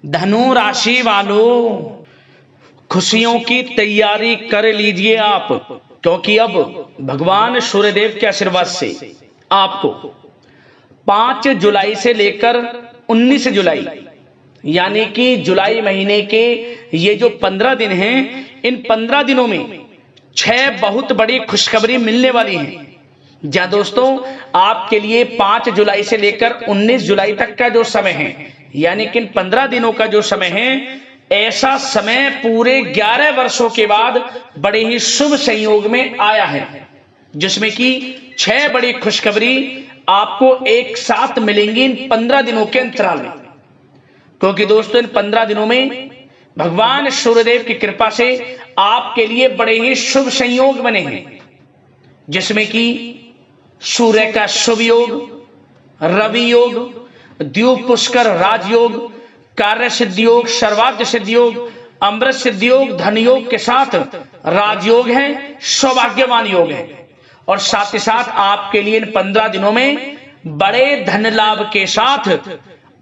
धनु राशि वालों, खुशियों की तैयारी कर लीजिए आप, क्योंकि अब भगवान सूर्यदेव के आशीर्वाद से आपको 5 जुलाई से लेकर 19 जुलाई यानी कि जुलाई महीने के ये जो 15 दिन हैं, इन 15 दिनों में 6 बहुत बड़ी खुशखबरी मिलने वाली है। जहां दोस्तों आपके लिए 5 जुलाई से लेकर 19 जुलाई तक का जो समय है, यानी कि इन 15 दिनों का जो समय है, ऐसा समय पूरे 11 वर्षों के बाद बड़े ही शुभ संयोग में आया है, जिसमें कि 6 बड़ी खुशखबरी आपको एक साथ मिलेंगी इन 15 दिनों के अंतराल में। क्योंकि दोस्तों इन 15 दिनों में भगवान सूर्यदेव की कृपा से आपके लिए बड़े ही शुभ संयोग बने हैं, जिसमें कि सूर्य का शुभ योग, रवि योग, द्यूप पुष्कर राजयोग, कार्य सिद्धि योग, सर्वार्थ सिद्धि योग, अमृत सिद्धि योग, धन योग के साथ राजयोग है, सौभाग्यवान योग है। और साथ ही साथ आपके लिए इन 15 दिनों में बड़े धन लाभ के साथ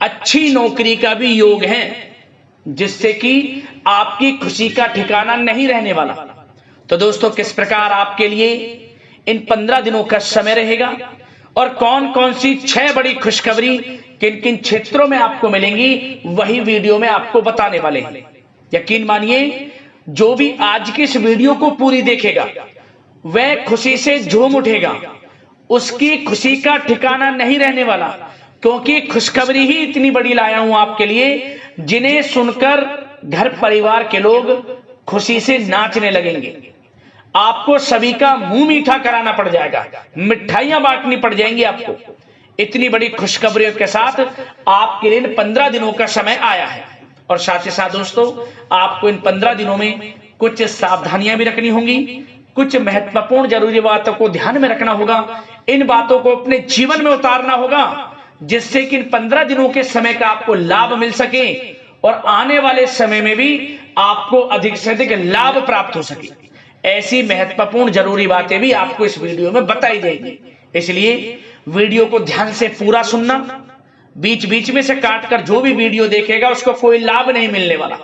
अच्छी नौकरी का भी योग है, जिससे कि आपकी खुशी का ठिकाना नहीं रहने वाला। तो दोस्तों किस प्रकार आपके लिए इन 15 दिनों का समय रहेगा और कौन कौन सी 6 बड़ी खुशखबरी किन किन क्षेत्रों में आपको मिलेंगी, वही वीडियो में आपको बताने वाले हैं। यकीन मानिए, जो भी आज की इस वीडियो को पूरी देखेगा वह खुशी से झूम उठेगा, उसकी खुशी का ठिकाना नहीं रहने वाला, क्योंकि खुशखबरी ही इतनी बड़ी लाया हूं आपके लिए, जिन्हें सुनकर घर परिवार के लोग खुशी से नाचने लगेंगे। आपको सभी का मुंह मीठा कराना पड़ जाएगा, मिठाइयां बांटनी पड़ जाएंगी आपको। इतनी बड़ी खुशखबरियों के साथ आपके लिए 15 दिनों का समय आया है। और साथ ही साथ दोस्तों आपको इन 15 दिनों में कुछ सावधानियां भी रखनी होंगी, कुछ महत्वपूर्ण जरूरी बातों को ध्यान में रखना होगा, इन बातों को अपने जीवन में उतारना होगा, जिससे कि इन 15 दिनों के समय का आपको लाभ मिल सके और आने वाले समय में भी आपको अधिक से अधिक लाभ प्राप्त हो सके। ऐसी महत्वपूर्ण जरूरी बातें भी आपको इस वीडियो में बताई जाएगी, इसलिए वीडियो को ध्यान से पूरा सुनना। बीच बीच में से काटकर जो भी वीडियो देखेगा उसको कोई लाभ नहीं मिलने वाला,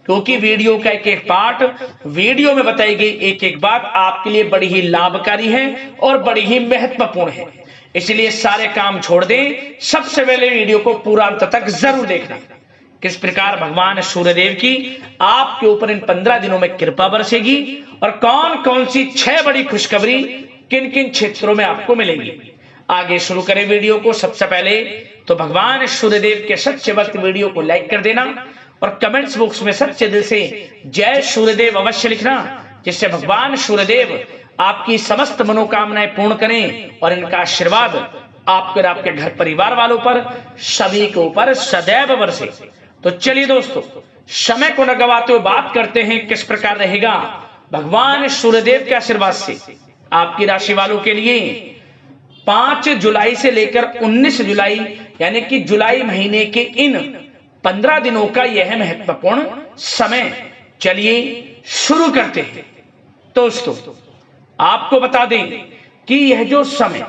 क्योंकि वीडियो का एक एक पार्ट, वीडियो में बताई गई एक एक बात आपके लिए बड़ी ही लाभकारी है और बड़ी ही महत्वपूर्ण है। इसलिए सारे काम छोड़ दें, सबसे पहले वीडियो को पूरा अंत तक जरूर देखना। किस प्रकार भगवान सूर्यदेव की आपके ऊपर इन 15 दिनों में कृपा बरसेगी और कौन कौन सी 6 बड़ी खुशखबरी किन किन क्षेत्रों में आपको मिलेंगी। आगे शुरू करें वीडियो को। सबसे पहले तो भगवान सूर्यदेव के सच्चे भक्त वीडियो को लाइक कर देना और कमेंट्स बॉक्स में सच्चे दिल से जय सूर्यदेव अवश्य लिखना, जिससे भगवान सूर्यदेव आपकी समस्त मनोकामनाएं पूर्ण करें और इनका आशीर्वाद आपके और आपके घर परिवार वालों पर, सभी के ऊपर सदैव बरसे। तो चलिए दोस्तों, समय को न गवाते हुए बात करते हैं किस प्रकार रहेगा भगवान सूर्यदेव के आशीर्वाद से आपकी राशि वालों के लिए 5 जुलाई से लेकर 19 जुलाई यानी कि जुलाई महीने के इन 15 दिनों का यह महत्वपूर्ण समय। चलिए शुरू करते हैं। दोस्तों आपको बता दें कि यह जो समय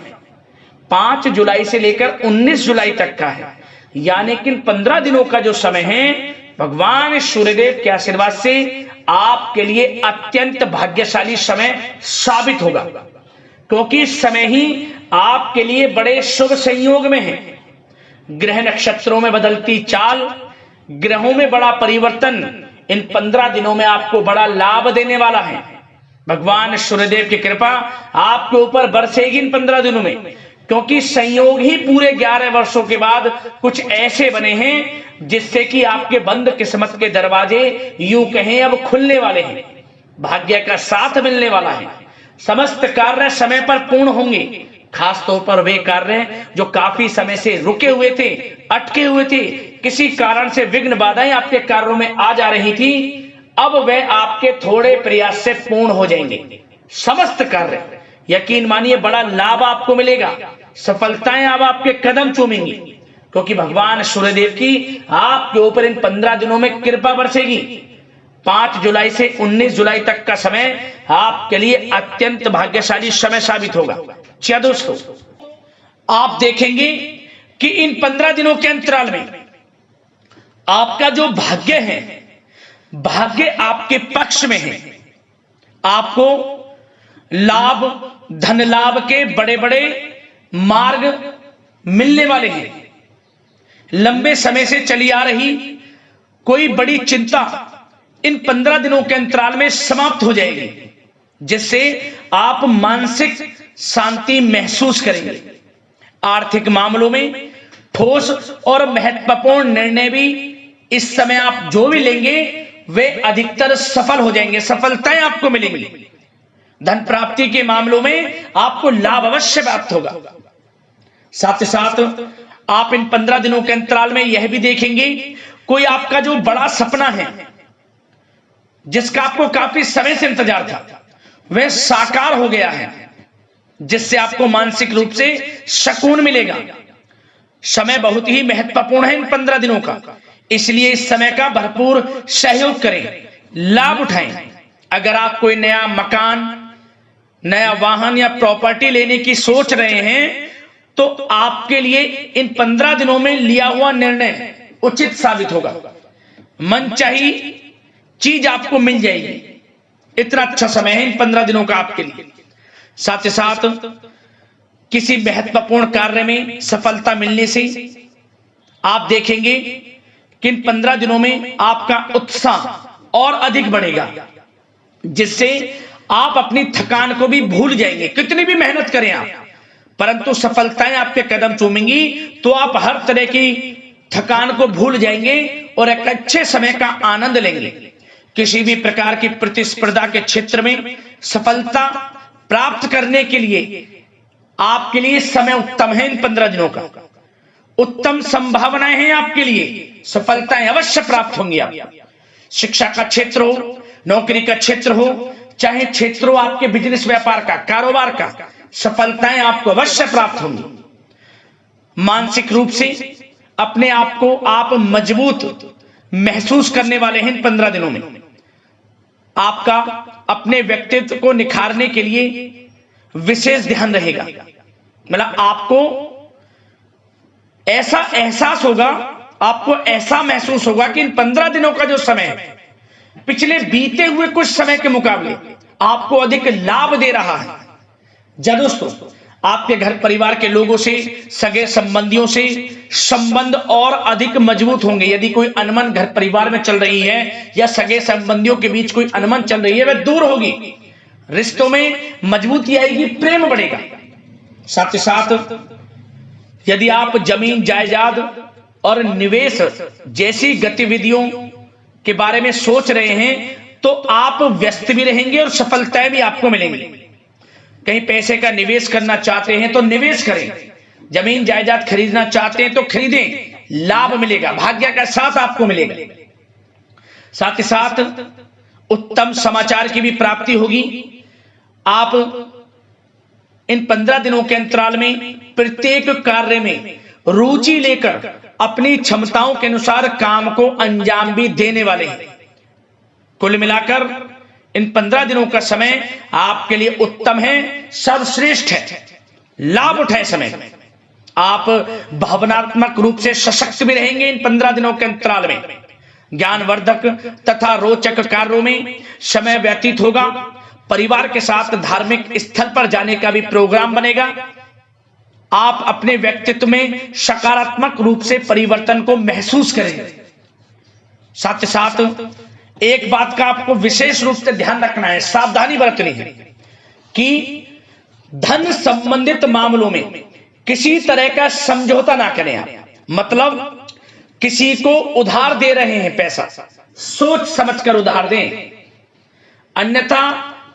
5 जुलाई से लेकर 19 जुलाई तक का है, यानी कि 15 दिनों का जो समय है, भगवान सूर्यदेव के आशीर्वाद से आपके लिए अत्यंत भाग्यशाली समय साबित होगा, क्योंकि इस समय ही आपके लिए बड़े शुभ संयोग में है। ग्रह नक्षत्रों में बदलती चाल, ग्रहों में बड़ा परिवर्तन इन 15 दिनों में आपको बड़ा लाभ देने वाला है। भगवान सूर्यदेव की कृपा आपके ऊपर बरसेगी इन 15 दिनों में, क्योंकि संयोग ही पूरे 11 वर्षों के बाद कुछ ऐसे बने हैं जिससे कि आपके बंद किस्मत के दरवाजे यूं कहें अब खुलने वाले हैं। भाग्य का साथ मिलने वाला है। समस्त कार्य समय पर पूर्ण होंगे, खासतौर पर वे कार्य जो काफी समय से रुके हुए थे, अटके हुए थे, किसी कारण से विघ्न बाधाएं आपके कार्यों में आ जा रही थी, अब वह आपके थोड़े प्रयास से पूर्ण हो जाएंगे। समस्त कार्य यकीन मानिए बड़ा लाभ आपको मिलेगा, सफलताएं अब आपके कदम चूमेंगी, क्योंकि भगवान सूर्यदेव की आपके ऊपर इन 15 दिनों में कृपा बरसेगी। 5 जुलाई से 19 जुलाई तक का समय आपके लिए अत्यंत भाग्यशाली समय साबित होगा। क्या दोस्तों आप देखेंगे कि इन 15 दिनों के अंतराल में आपका जो भाग्य है, भाग्य आपके पक्ष में है। आपको लाभ, धन लाभ के बड़े बड़े मार्ग मिलने वाले हैं। लंबे समय से चली आ रही कोई बड़ी चिंता इन 15 दिनों के अंतराल में समाप्त हो जाएगी, जिससे आप मानसिक शांति महसूस करेंगे। आर्थिक मामलों में ठोस और महत्वपूर्ण निर्णय भी इस समय आप जो भी लेंगे वे अधिकतर सफल हो जाएंगे, सफलताएं आपको मिलेंगी। धन प्राप्ति के मामलों में आपको लाभ अवश्य प्राप्त होगा। साथ ही साथ आप इन 15 दिनों के अंतराल में यह भी देखेंगे, कोई आपका जो बड़ा सपना है, जिसका आपको काफी समय से इंतजार था, वह साकार हो गया है, जिससे आपको मानसिक रूप से सुकून मिलेगा। समय बहुत ही महत्वपूर्ण है इन 15 दिनों का, इसलिए इस समय का भरपूर सहयोग करें, लाभ उठाएं। अगर आप कोई नया मकान, नया वाहन या प्रॉपर्टी लेने की सोच रहे हैं, तो आपके लिए इन 15 दिनों में लिया हुआ निर्णय उचित साबित होगा। मनचाही चीज आपको मिल जाएगी। इतना अच्छा समय है इन 15 दिनों का आपके लिए। साथ ही साथ किसी महत्वपूर्ण कार्य में सफलता मिलने से आप देखेंगे कि इन 15 दिनों में आपका उत्साह और अधिक बढ़ेगा, जिससे आप अपनी थकान को भी भूल जाएंगे। कितनी भी मेहनत करें आप, परंतु सफलताएं आपके कदम चूमेंगी तो आप हर तरह की थकान को भूल जाएंगे और एक अच्छे समय का आनंद लेंगे। किसी भी प्रकार की प्रतिस्पर्धा के क्षेत्र में सफलता प्राप्त करने के लिए आपके लिए समय उत्तम है। इन 15 दिनों का उत्तम संभावनाएं हैं आपके लिए, सफलताएं अवश्य प्राप्त होंगी। आप शिक्षा का क्षेत्र हो, नौकरी का क्षेत्र हो, चाहे क्षेत्र हो आपके बिजनेस व्यापार का, कारोबार का, सफलताएं आपको अवश्य प्राप्त होंगी। मानसिक रूप से अपने आप को आप मजबूत महसूस करने वाले हैं इन 15 दिनों में। आपका अपने व्यक्तित्व को निखारने के लिए विशेष ध्यान रहेगा। मतलब आपको ऐसा एहसास होगा, आपको ऐसा महसूस होगा कि इन 15 दिनों का जो समय है, पिछले बीते हुए कुछ समय के मुकाबले आपको अधिक लाभ दे रहा है। जब दोस्तों आपके घर परिवार के लोगों से, सगे संबंधियों से संबंध और अधिक मजबूत होंगे। यदि कोई अनबन घर परिवार में चल रही है या सगे संबंधियों के बीच कोई अनबन चल रही है, वह दूर होगी, रिश्तों में मजबूती आएगी, प्रेम बढ़ेगा। साथ ही साथ यदि आप जमीन जायदाद और निवेश जैसी गतिविधियों के बारे में सोच रहे हैं, तो आप व्यस्त भी रहेंगे और सफलताएं भी आपको मिलेंगी। कहीं पैसे का निवेश करना चाहते हैं तो निवेश करें, जमीन जायदाद खरीदना चाहते हैं तो खरीदें, लाभ मिलेगा, भाग्य का साथ आपको मिलेगा। साथ ही साथ उत्तम समाचार की भी प्राप्ति होगी। आप इन 15 दिनों के अंतराल में प्रत्येक कार्य में रुचि लेकर अपनी क्षमताओं के अनुसार काम को अंजाम भी देने वाले हैं। कुल मिलाकर इन 15 दिनों का समय आपके लिए उत्तम है, सर्वश्रेष्ठ है। लाभ उठाएं समय में। आप भावनात्मक रूप से सशक्त भी रहेंगे इन 15 दिनों के अंतराल में। ज्ञानवर्धक तथा रोचक कार्यों में समय व्यतीत होगा। परिवार के साथ धार्मिक स्थल पर जाने का भी प्रोग्राम बनेगा। आप अपने व्यक्तित्व में सकारात्मक रूप से परिवर्तन को महसूस करेंगे। साथ ही साथ एक बात का आपको विशेष रूप से ध्यान रखना है, सावधानी बरतनी है कि धन संबंधित मामलों में किसी तरह का समझौता ना करें आप। मतलब किसी को उधार दे रहे हैं पैसा, सोच समझकर उधार दें, अन्यथा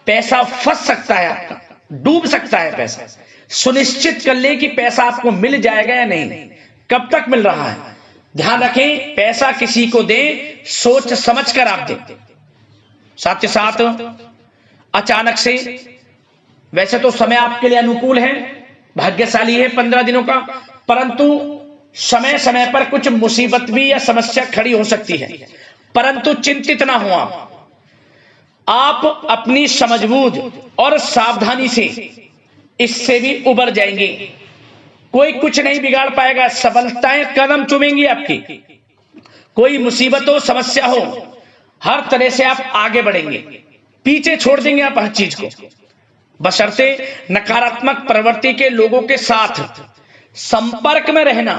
पैसा फंस सकता है, आपका डूब सकता है पैसा। सुनिश्चित कर लें कि पैसा आपको मिल जाएगा या नहीं, कब तक मिल रहा है। ध्यान रखें, पैसा किसी को दें, सोच समझकर आप दें। साथ ही साथ अचानक से, वैसे तो समय आपके लिए अनुकूल है, भाग्यशाली है 15 दिनों का, परंतु समय समय पर कुछ मुसीबत भी या समस्या खड़ी हो सकती है। परंतु चिंतित ना हो आप अपनी समझबूझ और सावधानी से इससे भी उबर जाएंगे। कोई कुछ नहीं बिगाड़ पाएगा, सफलताएं कदम चूमेंगी आपकी। कोई मुसीबत हो, समस्या हो, हर तरह से आप आगे बढ़ेंगे, पीछे छोड़ देंगे आप हर चीज को। बशर्ते नकारात्मक प्रवृत्ति के लोगों के साथ संपर्क में रहना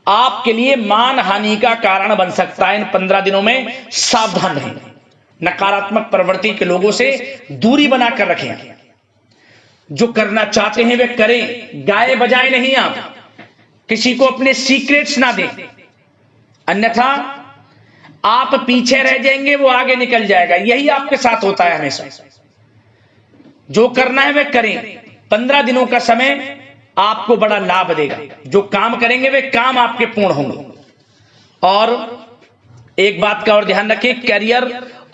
आपके लिए मान हानि का कारण बन सकता है। इन 15 दिनों में सावधान रहें, नकारात्मक प्रवृत्ति के लोगों से दूरी बनाकर रखें। जो करना चाहते हैं वे करें, गाए बजाए नहीं, आप किसी को अपने सीक्रेट्स ना दें, अन्यथा आप पीछे रह जाएंगे, वो आगे निकल जाएगा। यही आपके साथ होता है हमेशा। जो करना है वे करें। 15 दिनों का समय आपको बड़ा लाभ देगा। जो काम करेंगे वे काम आपके पूर्ण होंगे। और एक बात का और ध्यान रखें, करियर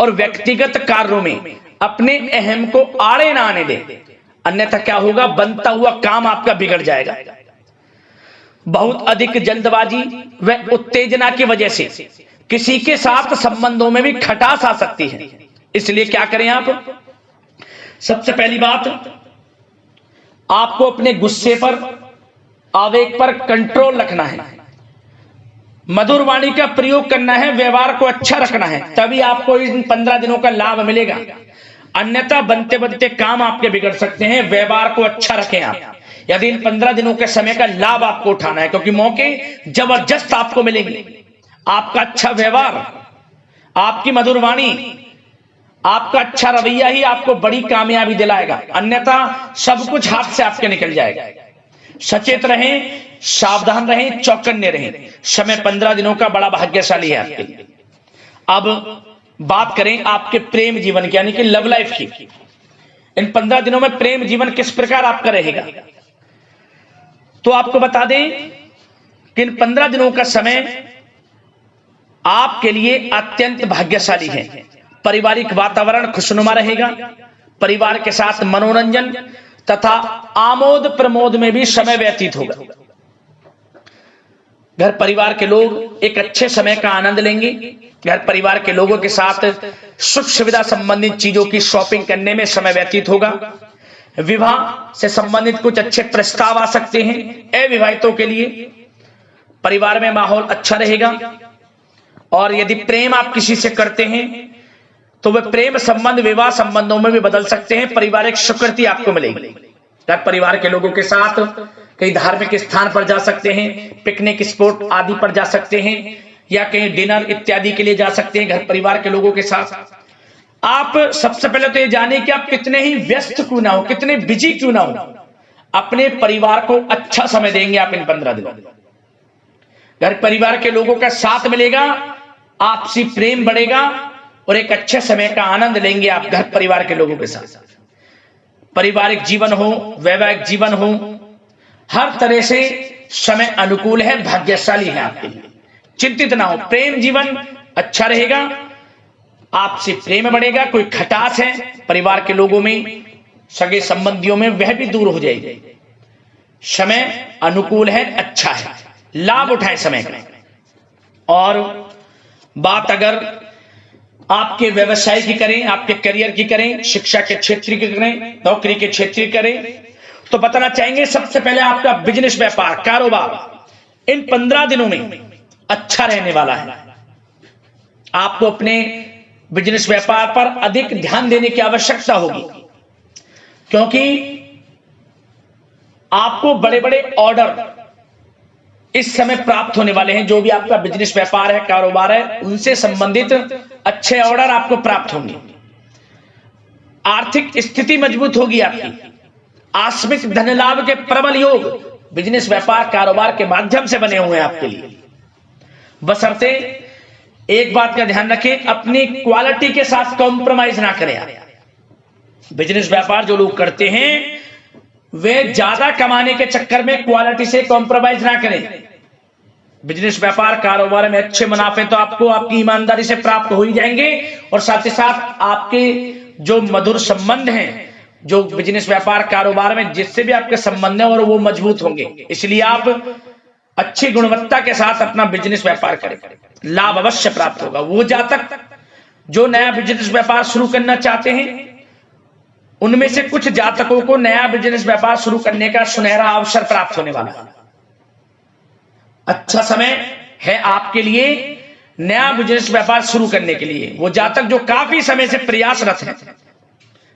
और व्यक्तिगत कार्यों में अपने अहम को आड़े ना आने दें, अन्यथा क्या होगा, बनता हुआ काम आपका बिगड़ जाएगा। बहुत अधिक जल्दबाजी व उत्तेजना की वजह से किसी के साथ संबंधों में भी खटास आ सकती है। इसलिए क्या करें आप, सबसे पहली बात, आपको अपने गुस्से पर, आवेग पर कंट्रोल रखना है, मधुर वाणी का प्रयोग करना है, व्यवहार को अच्छा रखना है, तभी आपको इन 15 दिनों का लाभ मिलेगा। अन्यथा बनते बनते काम आपके बिगड़ सकते हैं। व्यवहार को अच्छा रखें आप, यदि इन 15 दिनों के समय का लाभ आपको उठाना है, क्योंकि मौके जबरदस्त आपको मिलेंगे। आपका अच्छा व्यवहार, आपकी मधुर वाणी, आपका अच्छा रवैया ही आपको बड़ी कामयाबी दिलाएगा, अन्यथा सब कुछ हाथ से आपके निकल जाएगा। सचेत रहें, सावधान रहें, चौकन्ने रहें। समय 15 दिनों का बड़ा भाग्यशाली है आपके लिए। अब बात करें आपके प्रेम जीवन की, यानी कि लव लाइफ की। इन 15 दिनों में प्रेम जीवन किस प्रकार आपका रहेगा, तो आपको बता दें कि इन 15 दिनों का समय आपके लिए अत्यंत भाग्यशाली है। पारिवारिक वातावरण खुशनुमा रहेगा, परिवार के साथ मनोरंजन तथा आमोद प्रमोद में भी समय व्यतीत होगा। घर परिवार के लोग एक अच्छे समय का आनंद लेंगे। घर परिवार के लोगों के साथ सुख सुविधा संबंधित चीजों की शॉपिंग करने में समय व्यतीत होगा। विवाह से संबंधित कुछ अच्छे प्रस्ताव आ सकते हैं अविवाहितों के लिए। परिवार में माहौल अच्छा रहेगा। और यदि प्रेम आप किसी से करते हैं तो वह प्रेम संबंध विवाह संबंधों में भी बदल सकते हैं। पारिवारिक स्वीकृति आपको मिलेगी। घर परिवार के लोगों के साथ कहीं धार्मिक स्थान पर जा सकते हैं, पिकनिक स्पॉट आदि पर जा सकते हैं, या कहीं डिनर इत्यादि के लिए जा सकते हैं घर परिवार के लोगों के साथ। आप सबसे पहले तो ये जाने कि आप कितने ही व्यस्त क्यों ना हो, कितने बिजी क्यों ना हो, अपने परिवार को अच्छा समय देंगे आप इन 15 दिनों। घर परिवार के लोगों का साथ मिलेगा, आपसी प्रेम बढ़ेगा और एक अच्छे समय का आनंद लेंगे आप घर परिवार के लोगों के साथ। पारिवारिक जीवन हो, वैवाहिक जीवन हो, हर तरह से समय अनुकूल है, भाग्यशाली है आपके लिए। चिंतित ना हो, प्रेम जीवन अच्छा रहेगा, आपसे प्रेम बढ़ेगा। कोई खटास है परिवार के लोगों में, सगे संबंधियों में, वह भी दूर हो जाएगी। समय अनुकूल है, अच्छा है, लाभ उठाएं समय का। और बात अगर आपके व्यवसाय की करें, आपके करियर की करें, शिक्षा के क्षेत्र की करें, नौकरी के क्षेत्र की करें, तो बताना चाहेंगे सबसे पहले आपका बिजनेस, व्यापार, कारोबार इन 15 दिनों में अच्छा रहने वाला है। आपको अपने बिजनेस व्यापार पर अधिक ध्यान देने की आवश्यकता होगी, क्योंकि आपको बड़े बड़े ऑर्डर इस समय प्राप्त होने वाले हैं। जो भी आपका बिजनेस व्यापार है, कारोबार है, उनसे संबंधित अच्छे ऑर्डर आपको प्राप्त होंगे। आर्थिक स्थिति मजबूत होगी आपकी। आकस्मिक धन लाभ के प्रबल योग बिजनेस व्यापार कारोबार के माध्यम से बने हुए हैं आपके लिए। बशर्ते एक बात का ध्यान रखें, अपनी क्वालिटी के साथ कॉम्प्रोमाइज ना करें आप। बिजनेस व्यापार जो लोग करते हैं वे ज्यादा कमाने के चक्कर में क्वालिटी से कॉम्प्रोमाइज ना करें। बिजनेस व्यापार कारोबार में अच्छे मुनाफे तो आपको आपकी ईमानदारी से प्राप्त हो ही जाएंगे, और साथ ही साथ आपके जो मधुर संबंध हैं, जो बिजनेस व्यापार कारोबार में जिससे भी आपके संबंध हैं, और वो मजबूत होंगे। इसलिए आप अच्छी गुणवत्ता के साथ अपना बिजनेस व्यापार करें, लाभ अवश्य प्राप्त होगा। वो जातक जो नया बिजनेस व्यापार शुरू करना चाहते हैं, उनमें से कुछ जातकों को नया बिजनेस व्यापार शुरू करने का सुनहरा अवसर प्राप्त होने वाला है। अच्छा समय है आपके लिए नया बिजनेस व्यापार शुरू करने के लिए वो जातक जो काफी समय से प्रयासरत हैं,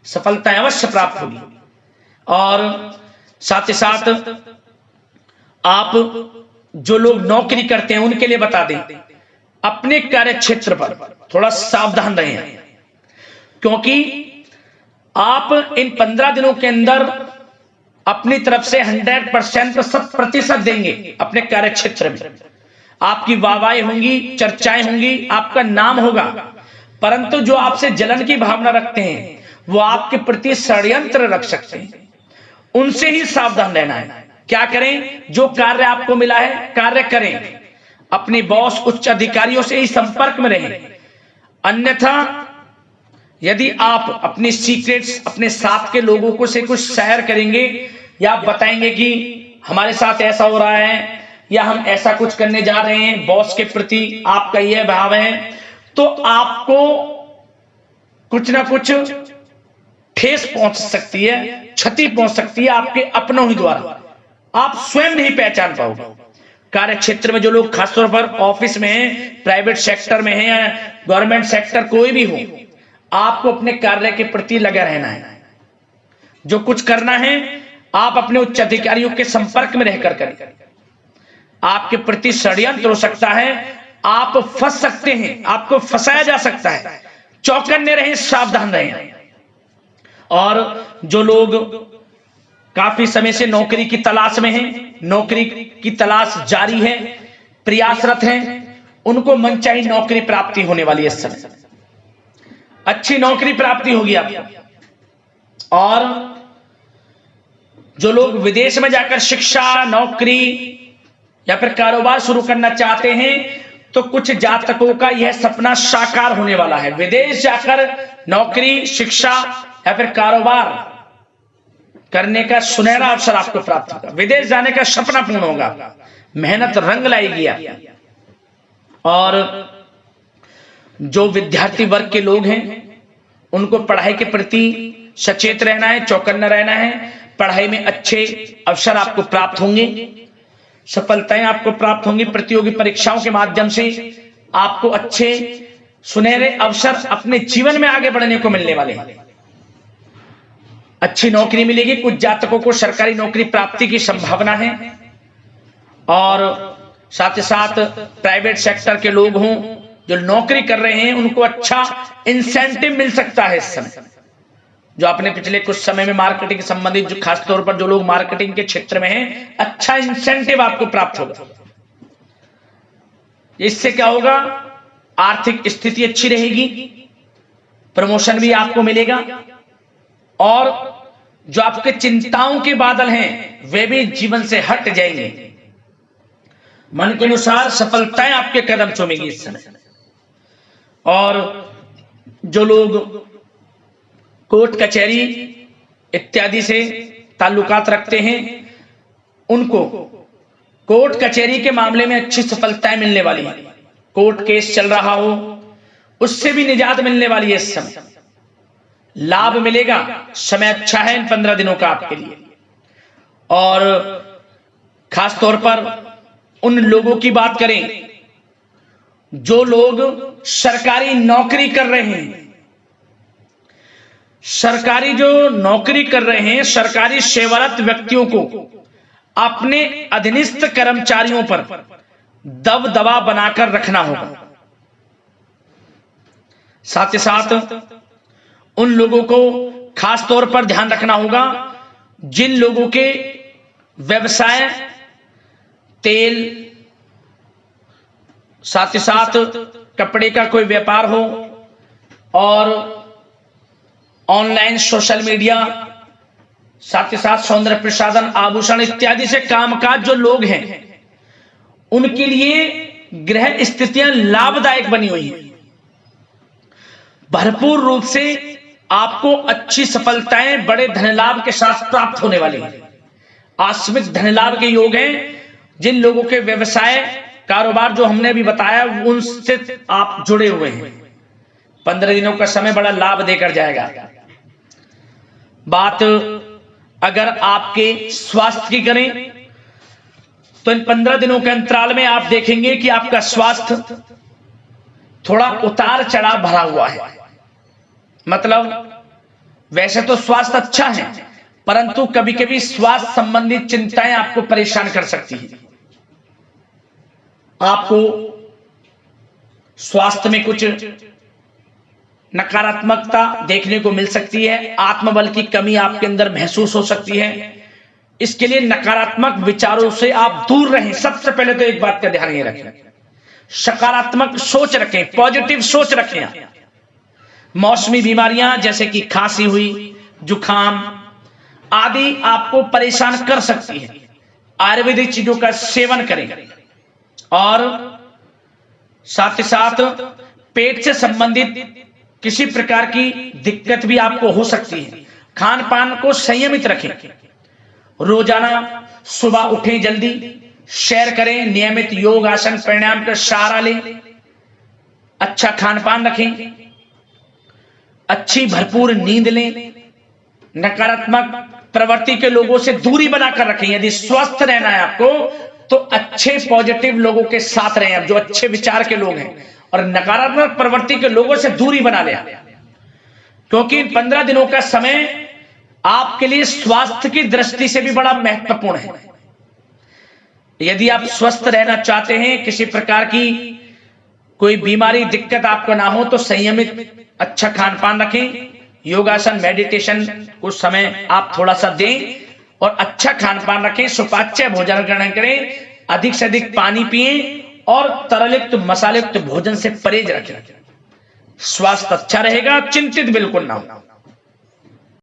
सफलता अवश्य प्राप्त होगी। और साथ ही साथ आप जो लोग नौकरी करते हैं उनके लिए बता दें, अपने कार्य क्षेत्र पर थोड़ा सावधान रहें, क्योंकि आप इन 15 दिनों के अंदर अपनी तरफ से 100% 100% देंगे अपने कार्य क्षेत्र में। आपकी वाहवाही होंगी, चर्चाएं होंगी, आपका नाम होगा, परंतु जो आपसे जलन की भावना रखते हैं वो आपके प्रति षड्यंत्र रख सकते हैं, उनसे ही सावधान रहना है। क्या करें? जो कार्य आपको मिला है कार्य करें, अपने बॉस उच्च अधिकारियों से ही संपर्क में रहें। अन्यथा यदि आप अपने सीक्रेट्स अपने साथ के लोगों को से कुछ शेयर करेंगे या आप बताएंगे कि हमारे साथ ऐसा हो रहा है या हम ऐसा कुछ करने जा रहे हैं, बॉस के प्रति आपका यह भाव है, तो आपको कुछ ना कुछ ठेस पहुंच सकती है, क्षति पहुंच सकती है आपके अपनों ही द्वारा, आप स्वयं नहीं पहचान पाओगे। कार्य क्षेत्र में जो लोग खासतौर पर ऑफिस में हैं, प्राइवेट सेक्टर में हैं या गवर्नमेंट सेक्टर कोई भी हो, आपको अपने कार्य के प्रति लगा रहना है। जो कुछ करना है आप अपने उच्च अधिकारियों के संपर्क में रहकर करें। आपके प्रति षड्यंत्र हो सकता है, आप फंस सकते हैं, आपको फंसाया जा सकता है, चौकन्ने रहें, सावधान रहें। और जो लोग काफी समय से नौकरी की तलाश में हैं, नौकरी की तलाश जारी है, प्रयासरत हैं, उनको मनचाही नौकरी प्राप्ति होने वाली है। इस समय अच्छी नौकरी प्राप्ति होगी आपको। और जो लोग विदेश में जाकर शिक्षा, नौकरी या फिर कारोबार शुरू करना चाहते हैं, तो कुछ जातकों का यह सपना साकार होने वाला है। विदेश जाकर नौकरी, शिक्षा या फिर कारोबार करने का सुनहरा अवसर आपको प्राप्त होगा। विदेश जाने का सपना पूर्ण होगा, मेहनत रंग लाएगी आप। और जो विद्यार्थी वर्ग के लोग हैं उनको पढ़ाई के प्रति सचेत रहना है, चौकन्ना रहना है। पढ़ाई में अच्छे अवसर आपको प्राप्त होंगे, सफलताएं आपको प्राप्त होंगी। प्रतियोगी परीक्षाओं के माध्यम से आपको अच्छे सुनहरे अवसर अपने जीवन में आगे बढ़ने को मिलने वाले हैं। अच्छी नौकरी मिलेगी, कुछ जातकों को सरकारी नौकरी प्राप्ति की संभावना है। और साथ ही साथ प्राइवेट सेक्टर के लोग हों जो नौकरी कर रहे हैं, उनको अच्छा इंसेंटिव मिल सकता है इस समय। जो आपने पिछले कुछ समय में मार्केटिंग संबंधित, जो खासतौर पर जो लोग मार्केटिंग के क्षेत्र में हैं, अच्छा इंसेंटिव आपको प्राप्त होगा। इससे क्या होगा? आर्थिक स्थिति अच्छी रहेगी, प्रमोशन भी आपको मिलेगा, और जो आपके चिंताओं के बादल हैं वे भी जीवन से हट जाएंगे। मन के अनुसार सफलताएं आपके कदम चूमेगी इस समय। और जो लोग कोर्ट कचहरी इत्यादि से ताल्लुकात रखते हैं, उनको कोर्ट कचहरी के मामले में अच्छी सफलताएं मिलने वाली है। कोर्ट केस चल रहा हो उससे भी निजात मिलने वाली है। इस समय लाभ मिलेगा, समय अच्छा है इन 15 दिनों का आपके लिए। और खास तौर पर उन लोगों की बात करें जो लोग सरकारी नौकरी कर रहे हैं, सरकारी जो नौकरी कर रहे हैं, सरकारी सेवारत व्यक्तियों को अपने अधीनस्थ कर्मचारियों पर दबदबा बनाकर रखना होगा। साथ ही साथ उन लोगों को खास तौर पर ध्यान रखना होगा जिन लोगों के व्यवसाय तेल, साथ ही साथ कपड़े का कोई व्यापार हो, और ऑनलाइन सोशल मीडिया, साथ ही साथ सौंदर्य प्रसाधन, आभूषण इत्यादि से कामकाज जो लोग हैं, उनके लिए ग्रह स्थितियां लाभदायक बनी हुई हैं। भरपूर रूप से आपको अच्छी सफलताएं बड़े धनलाभ के साथ प्राप्त होने वाली हैं। आकस्मिक धनलाभ के योग हैं। जिन लोगों के व्यवसाय, कारोबार जो हमने अभी बताया, उनसे आप जुड़े हुए हैं, 15 दिनों का समय बड़ा लाभ देकर जाएगा। बात अगर आपके स्वास्थ्य की करें तो इन 15 दिनों के अंतराल में आप देखेंगे कि आपका स्वास्थ्य थोड़ा उतार चढ़ाव भरा हुआ है। मतलब वैसे तो स्वास्थ्य अच्छा है, परंतु कभी कभी स्वास्थ्य संबंधित चिंताएं आपको परेशान कर सकती हैं। आपको स्वास्थ्य में कुछ नकारात्मकता देखने को मिल सकती है, आत्मबल की कमी आपके अंदर महसूस हो सकती है। इसके लिए नकारात्मक विचारों से आप दूर रहें। सबसे पहले तो एक बात का ध्यान ये रखें, सकारात्मक सोच रखें, पॉजिटिव सोच रखें। मौसमी बीमारियां जैसे कि खांसी हुई, जुखाम आदि आपको परेशान कर सकती है। आयुर्वेदिक चीजों का सेवन करें और साथ ही साथ पेट से संबंधित किसी प्रकार की दिक्कत भी आपको हो सकती है। खान पान को संयमित रखें। रोजाना सुबह उठें, जल्दी सैर करें, नियमित योग आसन प्राणायाम का सहारा लें, अच्छा खान पान रखें, अच्छी भरपूर नींद लें, नकारात्मक प्रवृत्ति के लोगों से दूरी बनाकर रखें। यदि स्वस्थ रहना है आपको तो अच्छे पॉजिटिव लोगों के साथ रहें, अब जो अच्छे विचार के लोग हैं, और नकारात्मक प्रवृत्ति के लोगों से दूरी बना लें, क्योंकि 15 दिनों का समय आपके लिए स्वास्थ्य की दृष्टि से भी बड़ा महत्वपूर्ण है। यदि आप स्वस्थ रहना चाहते हैं, किसी प्रकार की कोई बीमारी दिक्कत आपको ना हो, तो संयमित अच्छा खान पान रखें, योगासन मेडिटेशन को समय आप थोड़ा सा दें और अच्छा खान पान रखें, सुपाच्य भोजन ग्रहण करें, अधिक से अधिक पानी पिएं और तरलयुक्त मसालेयुक्त भोजन से परहेज रखें। स्वास्थ्य अच्छा रहेगा, चिंतित बिल्कुल ना हो।